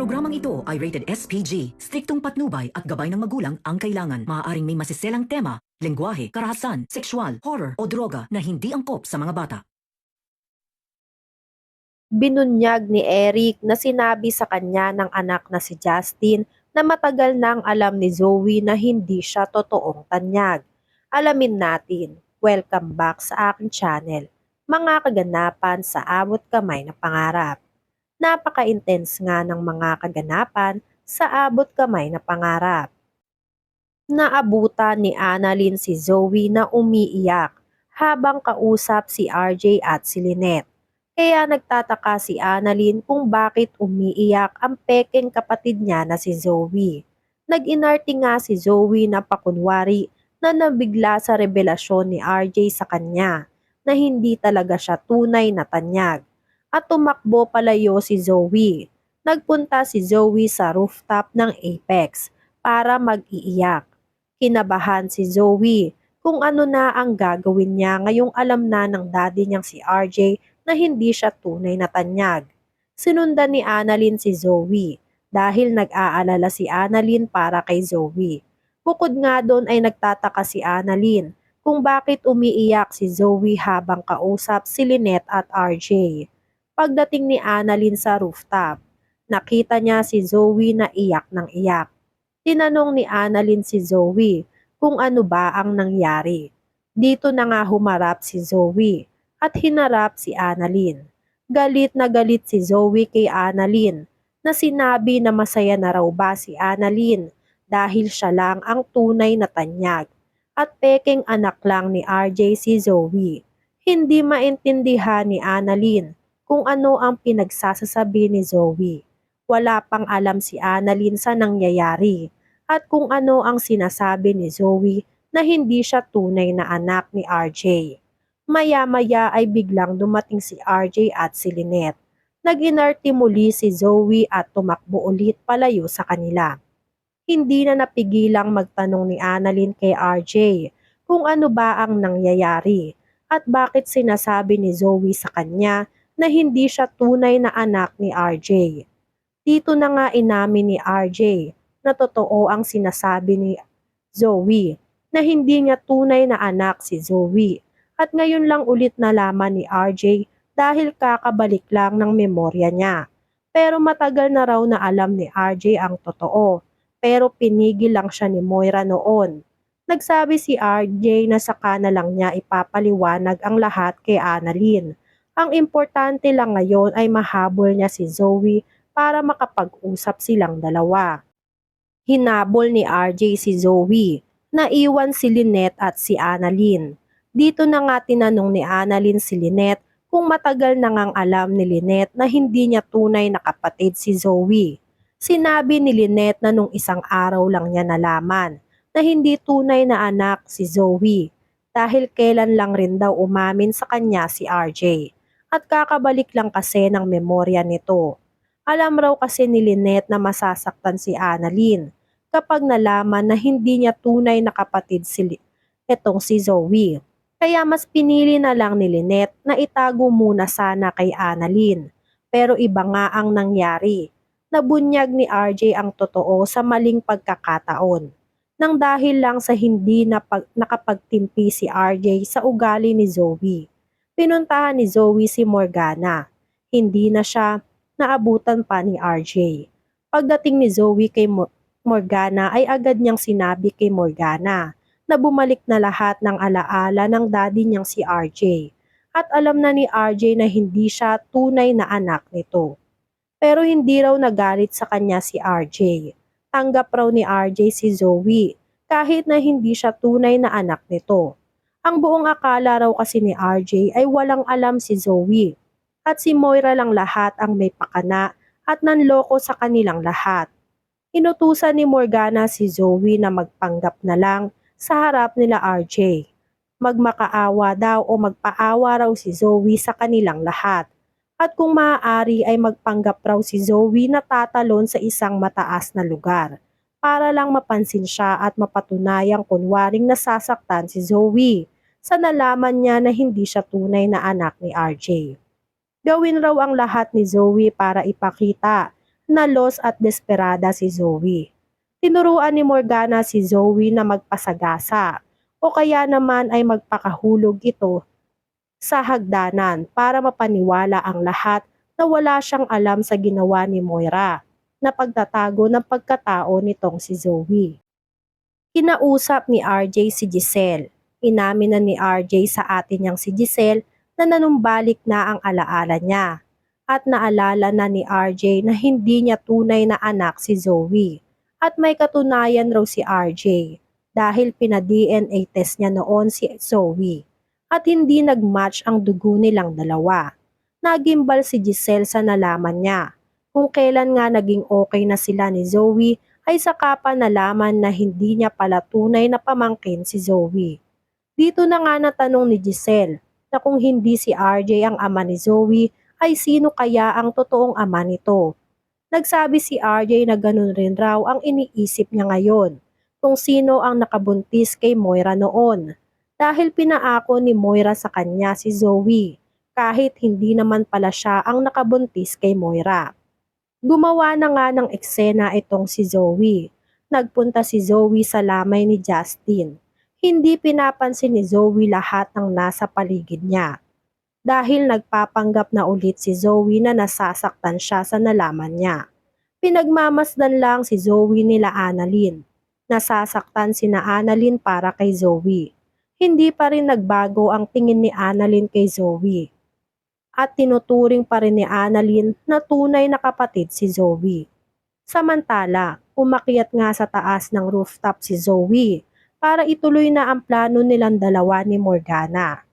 programang ito ay rated SPG. Striktong patnubay at gabay ng magulang ang kailangan. Maaaring may masiselang tema, lengguwahe, karahasan, sexual, horror o droga na hindi angkop sa mga bata. Binunyag ni Eric na sinabi sa kanya ng anak na si Justin na matagal nang alam ni Zoe na hindi siya totoong tanyag. Alamin natin. Welcome back sa aking channel. Mga kaganapan sa abot kamay na pangarap. Napaka-intense nga ng mga kaganapan sa abot kamay na pangarap. Naabutan ni Annalyn si Zoe na umiiyak habang kausap si RJ at si Lynette. Kaya nagtataka si Annalyn kung bakit umiiyak ang pekeng kapatid niya na si Zoe. Nag-inarte nga si Zoe na pakunwari na nabigla sa revelasyon ni RJ sa kanya na hindi talaga siya tunay na tanyag. At tumakbo palayo si Zoe. Nagpunta si Zoe sa rooftop ng Apex para mag-iiyak. Kinabahan si Zoe kung ano na ang gagawin niya ngayong alam na ng daddy niyang si RJ na hindi siya tunay na tanyag. Sinundan ni Annalyn si Zoe dahil nag-aalala si Annalyn para kay Zoe. Bukod nga doon ay nagtataka si Annalyn kung bakit umiiyak si Zoe habang kausap si Lynette at RJ. Pagdating ni Annalyn sa rooftop, nakita niya si Zoe na iyak ng iyak. Tinanong ni Annalyn si Zoe kung ano ba ang nangyari. Dito na nga humarap si Zoe at hinarap si Annalyn. Galit na galit si Zoe kay Annalyn na sinabi na masaya na raw ba si Annalyn dahil siya lang ang tunay na tanyag at pekeng anak lang ni RJ si Zoe. Hindi maintindihan ni Annalyn kung ano ang pinagsasasabi ni Zoe. Wala pang alam si Annalyn sa nangyayari at kung ano ang sinasabi ni Zoe na hindi siya tunay na anak ni RJ. Maya-maya ay biglang dumating si RJ at si Lynette. Nag-inarte muli si Zoe at tumakbo ulit palayo sa kanila. Hindi na napigilang magtanong ni Annalyn kay RJ kung ano ba ang nangyayari at bakit sinasabi ni Zoe sa kanya na hindi siya tunay na anak ni RJ. Dito na nga inamin ni RJ na totoo ang sinasabi ni Zoe na hindi niya tunay na anak si Zoe at ngayon lang ulit nalaman ni RJ dahil kakabalik lang ng memorya niya. Pero matagal na raw na alam ni RJ ang totoo pero pinigil lang siya ni Moira noon. Nagsabi si RJ na saka na lang niya ipapaliwanag ang lahat kay Annalyn. Ang importante lang ngayon ay mahabol niya si Zoe para makapag-usap silang dalawa. Hinabol ni RJ si Zoe, naiwan si Lynette at si Annalyn. Dito na nga tinanong ni Annalyn si Lynette kung matagal na ngang alam ni Lynette na hindi niya tunay na kapatid si Zoe. Sinabi ni Lynette na nung isang araw lang niya nalaman na hindi tunay na anak si Zoe dahil kailan lang rin daw umamin sa kanya si RJ at kakabalik lang kasi ng memorya nito. Alam raw kasi ni Lynette na masasaktan si Annalyn kapag nalaman na hindi niya tunay na kapatid etong si Zoe. Kaya mas pinili na lang ni Lynette na itago muna sana kay Annalyn. Pero iba nga ang nangyari. Nabunyag ni RJ ang totoo sa maling pagkakataon. Nang dahil lang sa hindi nakapagtimpi si RJ sa ugali ni Zoe. Pinuntahan ni Zoe si Morgana. Hindi na siya naabutan pa ni RJ. Pagdating ni Zoe kay Morgana ay agad niyang sinabi kay Morgana na bumalik na lahat ng alaala ng daddy niyang si RJ. At alam na ni RJ na hindi siya tunay na anak nito. Pero hindi raw nagalit sa kanya si RJ. Tanggap raw ni RJ si Zoe kahit na hindi siya tunay na anak nito. Ang buong akala raw kasi ni RJ ay walang alam si Zoe at si Moira lang lahat ang may pakana at nanloko sa kanilang lahat. Inutusan ni Morgana si Zoe na magpanggap na lang sa harap nila RJ. Magmakaawa daw o magpaawa raw si Zoe sa kanilang lahat. At kung maaari ay magpanggap raw si Zoe na tatalon sa isang mataas na lugar para lang mapansin siya at mapatunayang kunwaring nasasaktan si Zoe sa nalaman niya na hindi siya tunay na anak ni RJ. Gawin raw ang lahat ni Zoe para ipakita na los at desperada si Zoe. Tinuruan ni Morgana si Zoe na magpasagasa o kaya naman ay magpakahulog ito sa hagdanan para mapaniwala ang lahat na wala siyang alam sa ginawa ni Moira na pagtatago ng pagkatao nitong si Zoe. Kinausap ni RJ si Giselle. Inamin na ni RJ sa atin niyang si Giselle na nanumbalik na ang alaala niya. At naalala na ni RJ na hindi niya tunay na anak si Zoe. At may katunayan raw si RJ dahil pina-DNA test niya noon si Zoe. At hindi nag-match ang dugo nilang dalawa. Nagimbal si Giselle sa nalaman niya. Kung kailan nga naging okay na sila ni Zoe ay saka pa nalaman na hindi niya pala tunay na pamangkin si Zoe. Dito na nga natanong ni Giselle na kung hindi si RJ ang ama ni Zoe ay sino kaya ang totoong ama nito. Nagsabi si RJ na ganun rin raw ang iniisip niya ngayon kung sino ang nakabuntis kay Moira noon dahil pinaako ni Moira sa kanya si Zoe kahit hindi naman pala siya ang nakabuntis kay Moira. Gumawa na nga ng eksena itong si Zoe. Nagpunta si Zoe sa lamay ni Justin. Hindi pinapansin ni Zoe lahat ng nasa paligid niya. Dahil nagpapanggap na ulit si Zoe na nasasaktan siya sa nalaman niya. Pinagmamasdan lang si Zoe nila Annalyn. Nasasaktan si na Annalyn para kay Zoe. Hindi pa rin nagbago ang tingin ni Annalyn kay Zoe. At tinuturing pa rin ni Annalyn na tunay na kapatid si Zoe. Samantala, umakyat nga sa taas ng rooftop si Zoe para ituloy na ang plano nilang dalawa ni Morgana.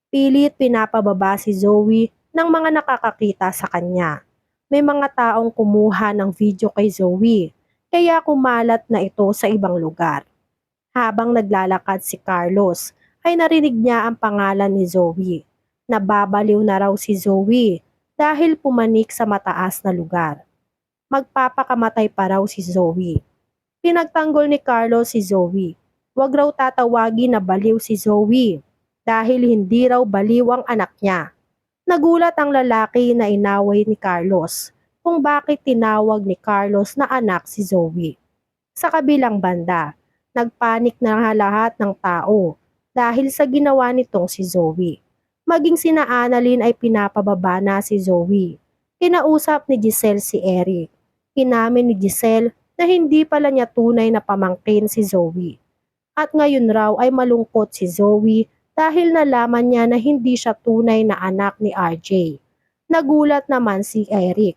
Pilit pinapababa si Zoe ng mga nakakakita sa kanya. May mga taong kumuha ng video kay Zoe, kaya kumalat na ito sa ibang lugar. Habang naglalakad si Carlos, ay narinig niya ang pangalan ni Zoe. Nababaliw na raw si Zoe dahil pumanik sa mataas na lugar. Magpapakamatay pa raw si Zoe. Pinagtanggol ni Carlos si Zoe. Huwag raw tatawagin na baliw si Zoe dahil hindi raw baliw ang anak niya. Nagulat ang lalaki na inaway ni Carlos kung bakit tinawag ni Carlos na anak si Zoe. Sa kabilang banda, nagpanik na lahat ng tao dahil sa ginawa nitong si Zoe. Maging sina Annalyn ay pinapababa na si Zoe. Kinausap ni Giselle si Eric. Inamin ni Giselle na hindi pala niya tunay na pamangkin si Zoe. At ngayon raw ay malungkot si Zoe dahil nalaman niya na hindi siya tunay na anak ni RJ. Nagulat naman si Eric.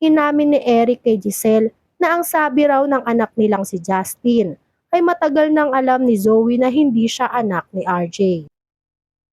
Inamin ni Eric kay Giselle na ang sabi raw ng anak nilang si Justin ay matagal nang alam ni Zoe na hindi siya anak ni RJ.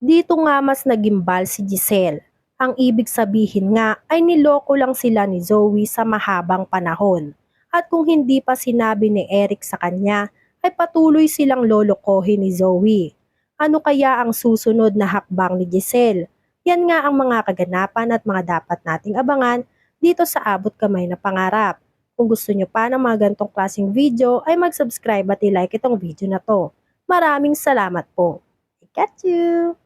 Dito nga mas nagimbal si Giselle. Ang ibig sabihin nga ay niloko lang sila ni Zoe sa mahabang panahon. At kung hindi pa sinabi ni Eric sa kanya, ay patuloy silang lolokohin ni Zoe. Ano kaya ang susunod na hakbang ni Giselle? Yan nga ang mga kaganapan at mga dapat nating abangan dito sa Abot Kamay na Pangarap. Kung gusto nyo pa ng mga gantong klaseng video ay mag-subscribe at i-like itong video na to. Maraming salamat po. I got you!